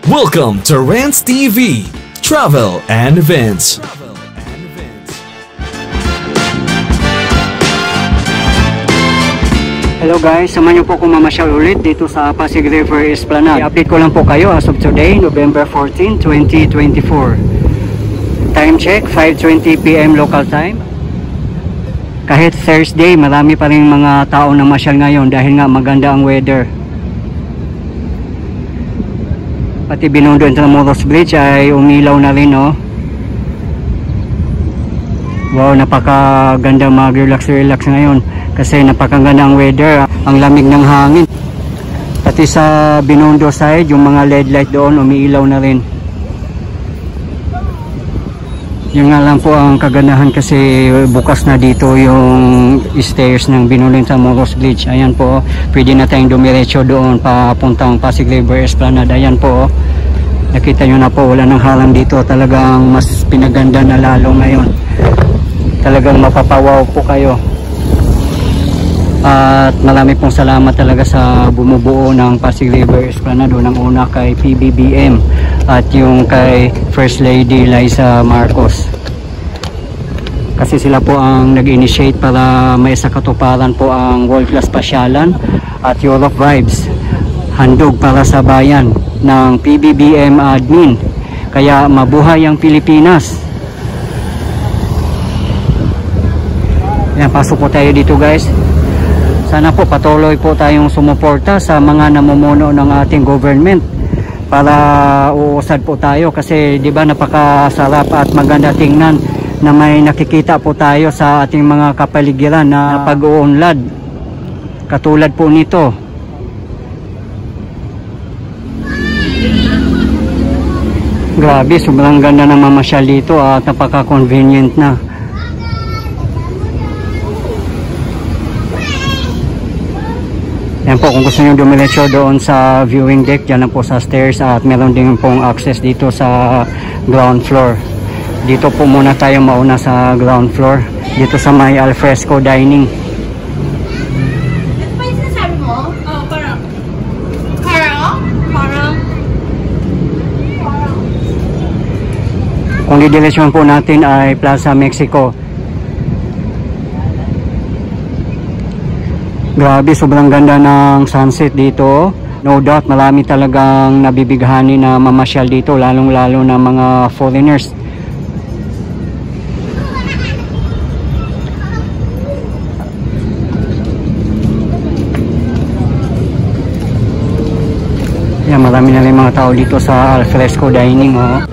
Welcome to Rants TV, Travel and Events. Hello guys, samahan niyo po kung mamasyal ulit dito sa Pasig River Esplanade. I-update ko lang po kayo as of today, November 14, 2024. Time check, 5:20 PM local time. Kahit Thursday, marami pa rin mga tao na masyal ngayon dahil nga maganda ang weather. Pati Binondo Intramuros Bridge ay umilaw na rin, oh. Wow, napakaganda mag-relax ngayon kasi napakaganda ang weather, ang lamig ng hangin. Pati sa Binondo side, yung mga LED light doon umiilaw na rin. Yun nga lang po ang kagandahan kasi bukas na dito yung stairs ng Binondo Intramuros Bridge. Ayan po, pwede na tayong dumiretso doon papuntang Pasig River Esplanade. Ayan po, nakita nyo na po, wala nang halang dito. Talagang mas pinaganda na lalo ngayon. Talagang mapapawaw po kayo. At marami pong salamat talaga sa bumubuo ng Pasig River Esplanade. Unang una kay PBBM at yung kay First Lady Liza Marcos. Kasi sila po ang nag-initiate para may sa katuparan po ang World Class Pasyalan at Europe Vibes. Handog para sa bayan ng PBBM admin. Kaya mabuhay ang Pilipinas. Yan, pasok po tayo dito guys. Sana po patuloy po tayong sumuporta sa mga namumuno ng ating government para uusad po tayo kasi di ba napakasarap at maganda tingnan na may nakikita po tayo sa ating mga kapaligiran na pag-uunlad katulad po nito. Grabe, sobrang ganda ng mamasyal dito at napaka-convenient na. Yan po, kung gusto nyo dumiretso doon sa viewing deck, dyan na po sa stairs at meron din pong access dito sa ground floor. Dito po muna tayo mauna sa ground floor, dito sa may alfresco dining. Ano pa yung sinasabi mo? Oh, parang Kung didiretsyon po natin ay Plaza Mexico. Grabe, sobrang ganda ng sunset dito. No doubt, marami talagang nabibighani na mamasyal dito, lalong-lalo na mga foreigners. Yan, marami na rin mga tao dito sa alfresco dining, oh.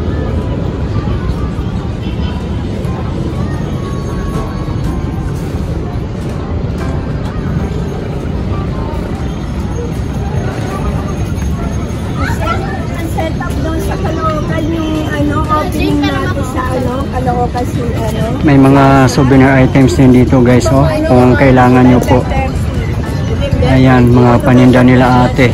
May mga souvenir items din dito guys, oh, kung kailangan nyo po. Ayan, mga paninda nila ate.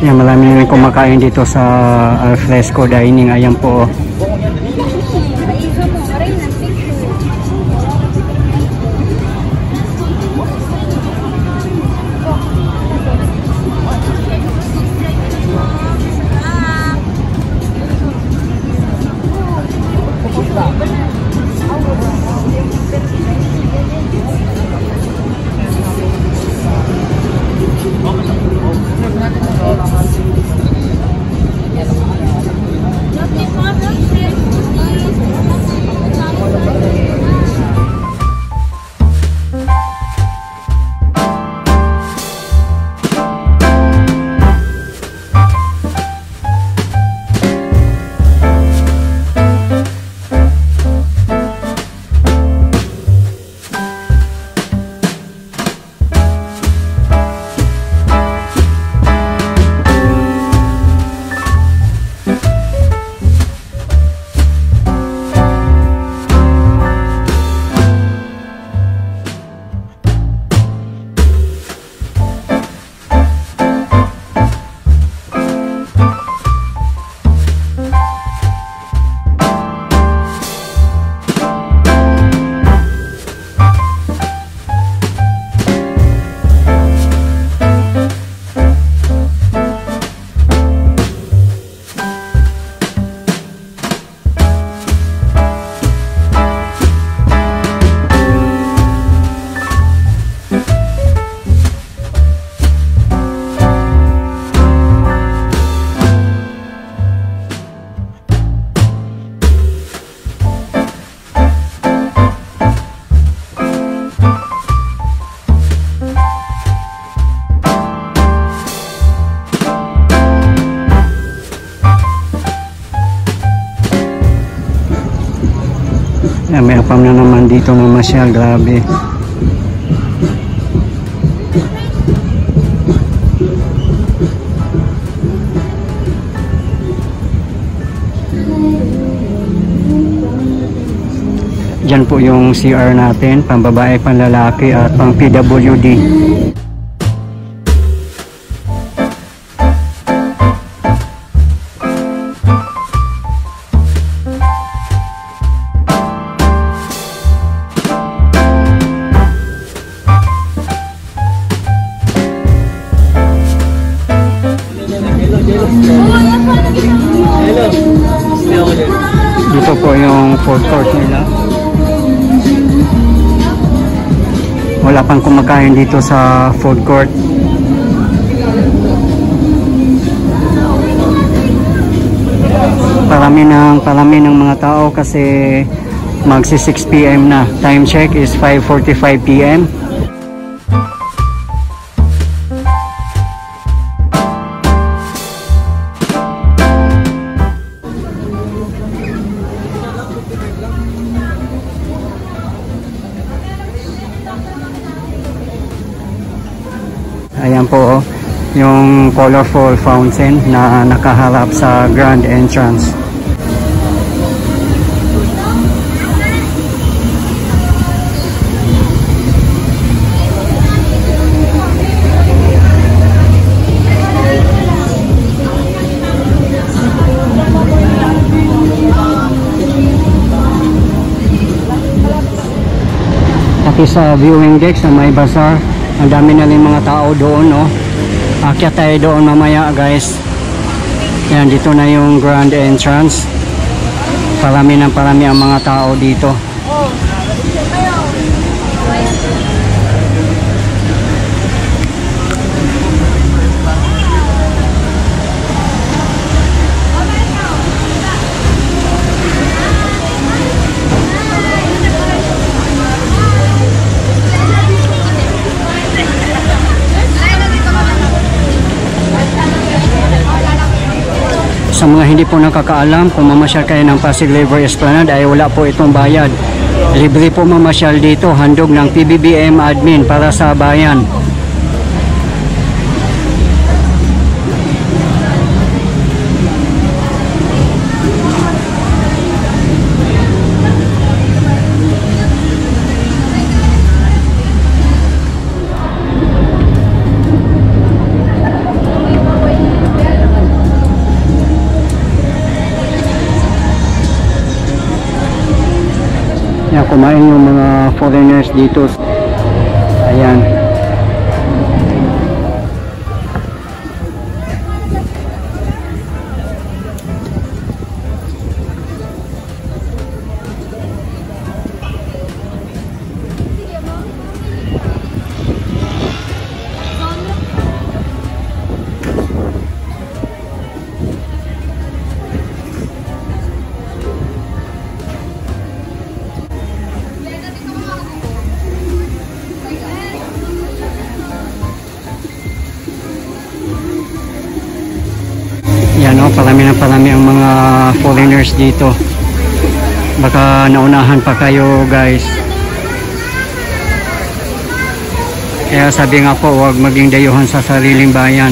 Ayan, marami rin kumakain dito sa alfresco dining. Ayan po. Yan, may apam na naman dito na masyal, grabe. Diyan po yung CR natin, pang babae, pang lalaki at pang PWD. Dito po yung food court nila. Wala pang kumakain dito sa food court. Parami ng mga tao kasi magsi 6 PM na. Time check is 5:45 PM. Ayan po yung colorful fountain na nakaharap sa grand entrance. Pati sa viewing deck sa may bazaar, ang dami na rin mga tao doon, no? Akyat tayo doon mamaya, guys. Yan, dito na yung grand entrance. Parami ang mga tao dito. Sa mga hindi po nakakaalam, kung mamasyal kayo ng Pasig River Esplanade ay wala po itong bayad. Libre po mamasyal dito, handog ng PBBM admin para sa bayan. Yan, kumain yung mga foreigners dito. Ayan. Yan, o, parami ang mga foreigners dito. Baka naunahan pa kayo, guys. Kaya sabi nga po, huwag maging dayuhan sa sariling bayan.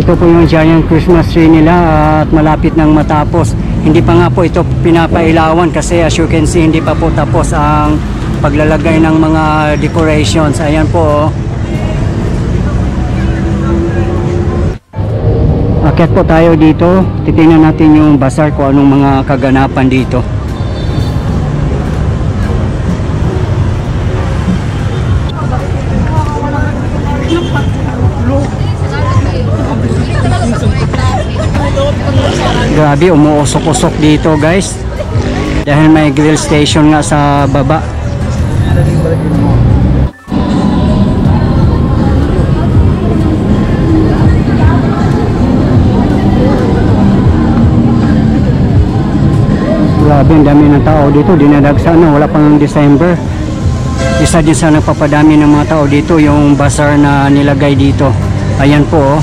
Ito po yung giant Christmas tree nila at malapit nang matapos. Hindi pa nga po ito pinapailawan kasi as you can see hindi pa po tapos ang paglalagay ng mga decorations. Ayan po. Akyat po tayo dito. Titingnan natin yung bazaar kung anong mga kaganapan dito. Grabe, umuusok-usok dito guys dahil may grill station nga sa baba. Grabe, ang dami ng tao dito. Dinadagsa na, wala pang December. Isa din sa nagpapadami ng mga tao dito yung bazaar na nilagay dito. Ayan po oh.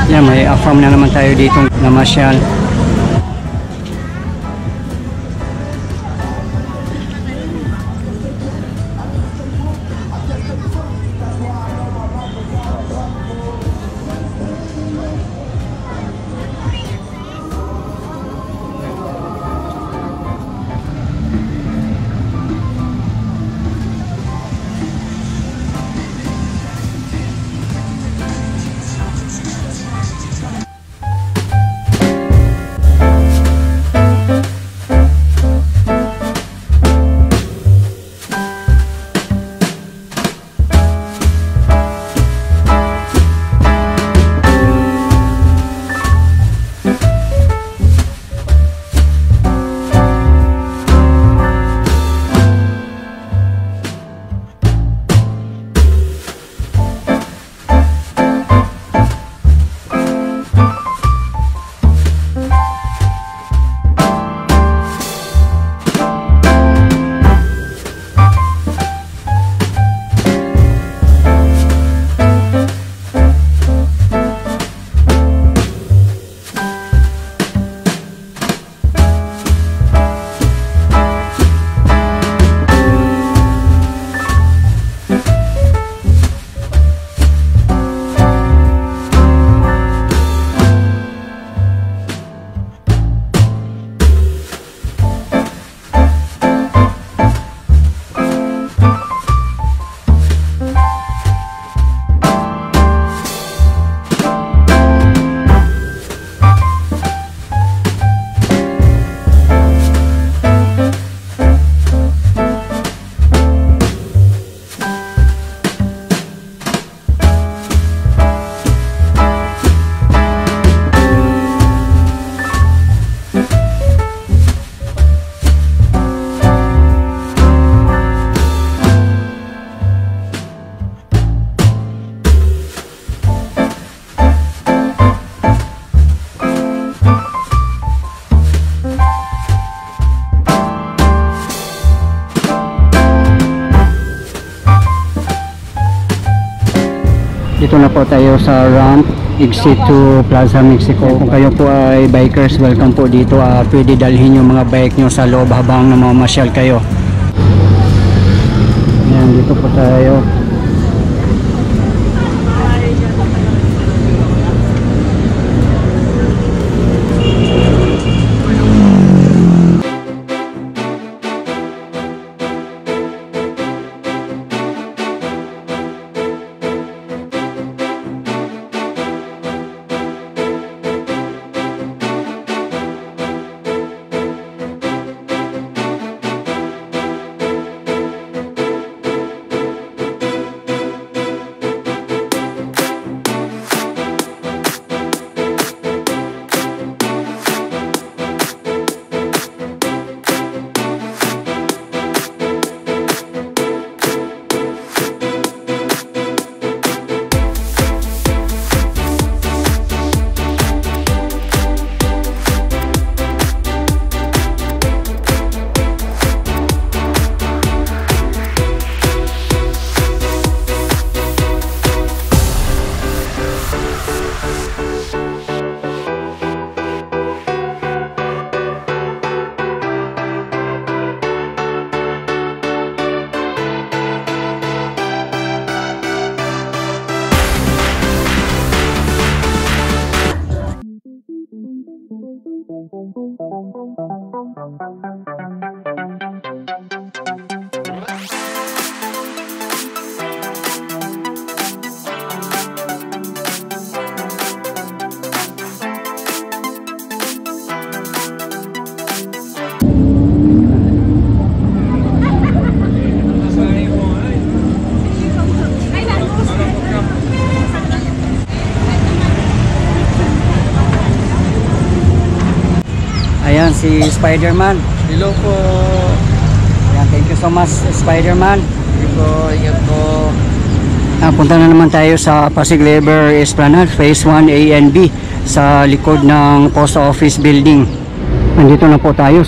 Yan, may afam na naman tayo dito na masyal. Dito na po tayo sa ramp exit to Plaza Mexico. Kung kayo po ay bikers, welcome po dito. Pwede dalhin yung mga bike nyo sa loob habang namamasyal kayo. Ayan, dito po tayo. si Spider-Man. Hello po. Ayan, thank you so much, Spider-Man. Hello po. Ingat po. Punta na naman tayo sa Pasig River Esplanade, Phase 1 A and B, sa likod ng Post Office Building. Nandito na po tayo.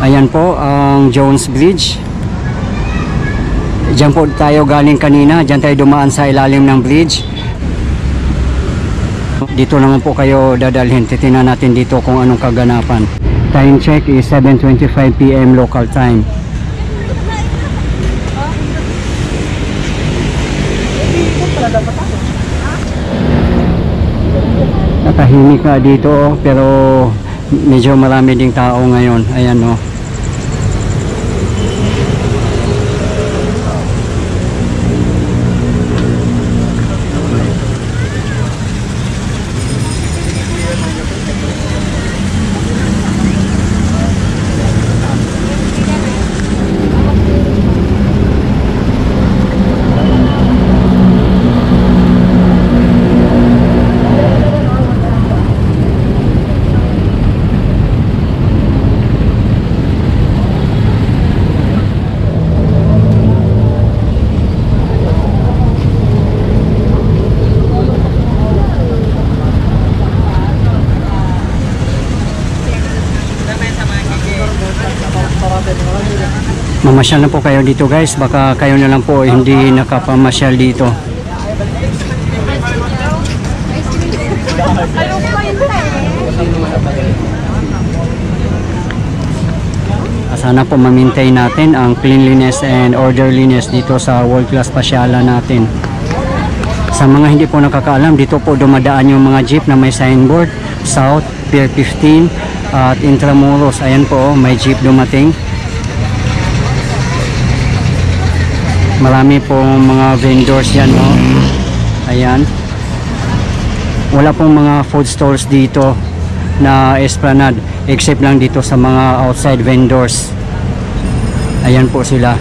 Ayan po ang Jones Bridge. Diyan po tayo galing kanina. Diyan tayo dumaan sa ilalim ng bridge. Dito naman po kayo dadalhin. Titingnan natin dito kung anong kaganapan. Time check is 7:25 PM local time. Natahimik na dito pero medyo marami ding tao ngayon. Ayan o. Mamasyal na po kayo dito guys, baka kayo na lang po hindi nakapamasyal dito. Sana po ma-maintain natin ang cleanliness and orderliness dito sa world class pasyalan natin. Sa mga hindi po nakakaalam, dito po dumadaan yung mga jeep na may signboard, South, Pier 15 at Intramuros. Ayan po, may jeep dumating. Marami pong mga vendors yan, no? Ayan. Wala pong mga food stores dito na Esplanade except lang dito sa mga outside vendors. Ayan po sila.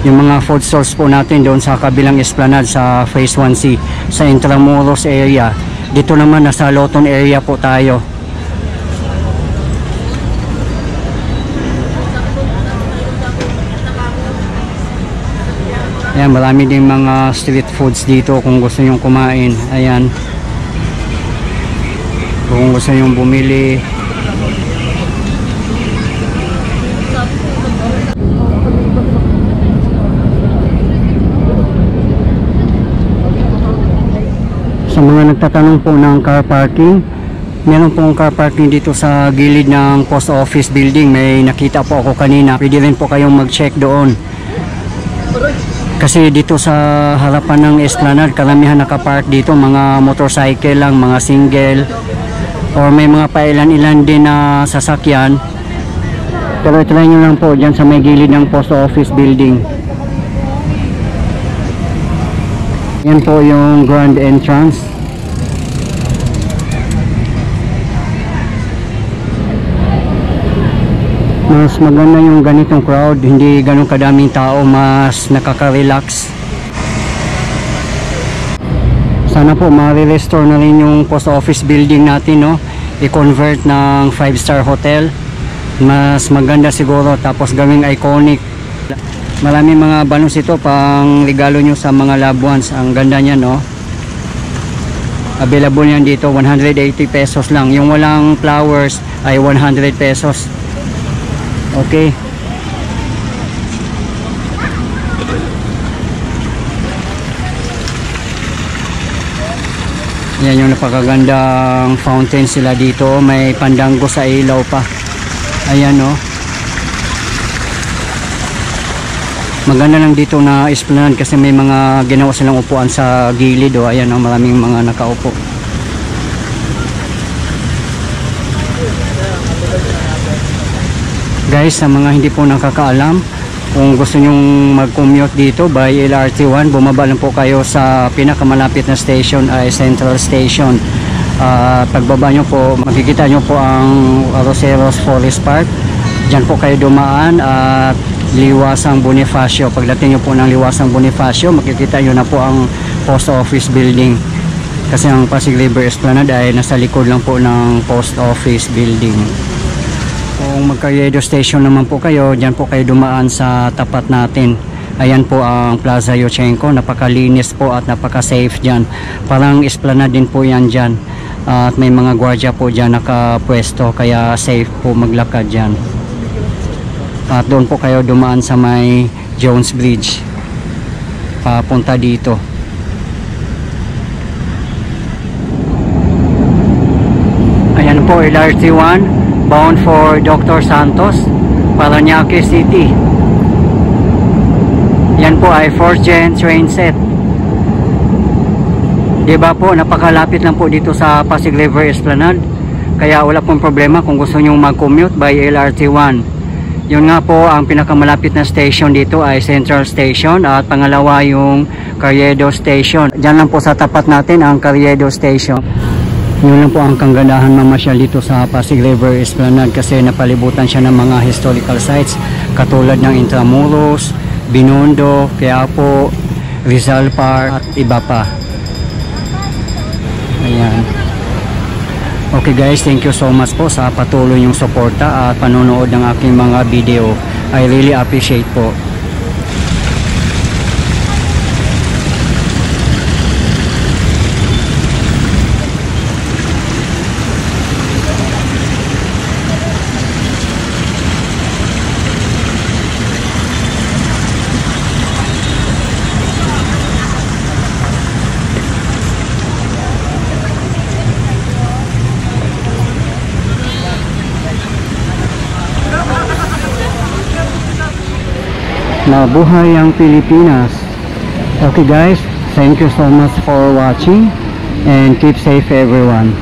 Yung mga food stores po natin doon sa kabilang Esplanade sa Phase 1C sa Intramuros area. Dito naman nasa Loton area po tayo. Ayan, marami din mga street foods dito kung gusto nyong kumain. Ayan. Kung gusto nyong bumili. Sa mga nagtatanong po ng car parking, meron pong car parking dito sa gilid ng post office building. May nakita po ako kanina. Pwede rin po kayong mag-check doon. Kasi dito sa harapan ng Esplanade, karamihan nakapark dito, mga motorcycle lang, mga single, or may mga pailan-ilan din na sasakyan. Pero try nyo lang po dyan sa may gilid ng post office building. Yan po yung grand entrance. Mas maganda yung ganitong crowd, hindi ganun kadaming tao, mas nakaka-relax. Sana po ma-restore na rin yung post office building natin, no? I-convert ng 5-star hotel. Mas maganda siguro, tapos gawing iconic. Maraming mga balloons ito pang regalo nyo sa mga loved ones. Ang ganda niya, no? Available yan dito, 180 pesos lang. Yung walang flowers ay 100 pesos. Okay. Yan yung napakagandang fountain sila dito. May pandango sa ilaw pa. Ayan, no? Maganda lang dito na Esplanade kasi may mga ginawa silang upuan sa gilid, oh. Ayan, no? Maraming mga nakaupo. Guys, sa mga hindi po nakakaalam, kung gusto nyong mag-commute dito by LRT1, bumaba lang po kayo sa pinakamalapit na station ay Central Station. Pagbaba nyo po, makikita nyo po ang Roseros Forest Park. Diyan po kayo dumaan at Liwasang Bonifacio. Pagdating nyo po ng Liwasang Bonifacio, makikita nyo na po ang post office building. Kasi ang Pasig River Esplanade ay nasa likod lang po ng post office building. Kung mag-Carriedo Station naman po kayo, dyan po kayo dumaan sa tapat natin. Ayan po ang Plaza Yushchenko, napakalinis po at napaka-safe dyan. Parang Esplanade din po yan dyan. At may mga gwardiya po dyan nakapwesto, kaya safe po maglakad dyan. At doon po kayo dumaan sa may Jones Bridge papunta dito. Ayan po, LRT1 bound for Dr. Santos, Parañaque City. Yan po ay 4th gen train set. Diba po, napakalapit lang po dito sa Pasig River Esplanade, kaya wala pong problema kung gusto nyo mag-commute by LRT1. Yun nga po, ang pinakamalapit na station dito ay Central Station at pangalawa yung Carriedo Station. Diyan lang po sa tapat natin ang Carriedo Station. Yun lang po ang kagandahan mamasyal dito sa Pasig River Esplanade kasi napalibutan siya ng mga historical sites katulad ng Intramuros, Binondo, Quiapo, Rizal Park at iba pa. Ayan. Okay guys, thank you so much po sa patuloy yung suporta at panonood ng aking mga video. I really appreciate po. Mabuhay ang Pilipinas. Okay guys, thank you so much for watching and keep safe everyone.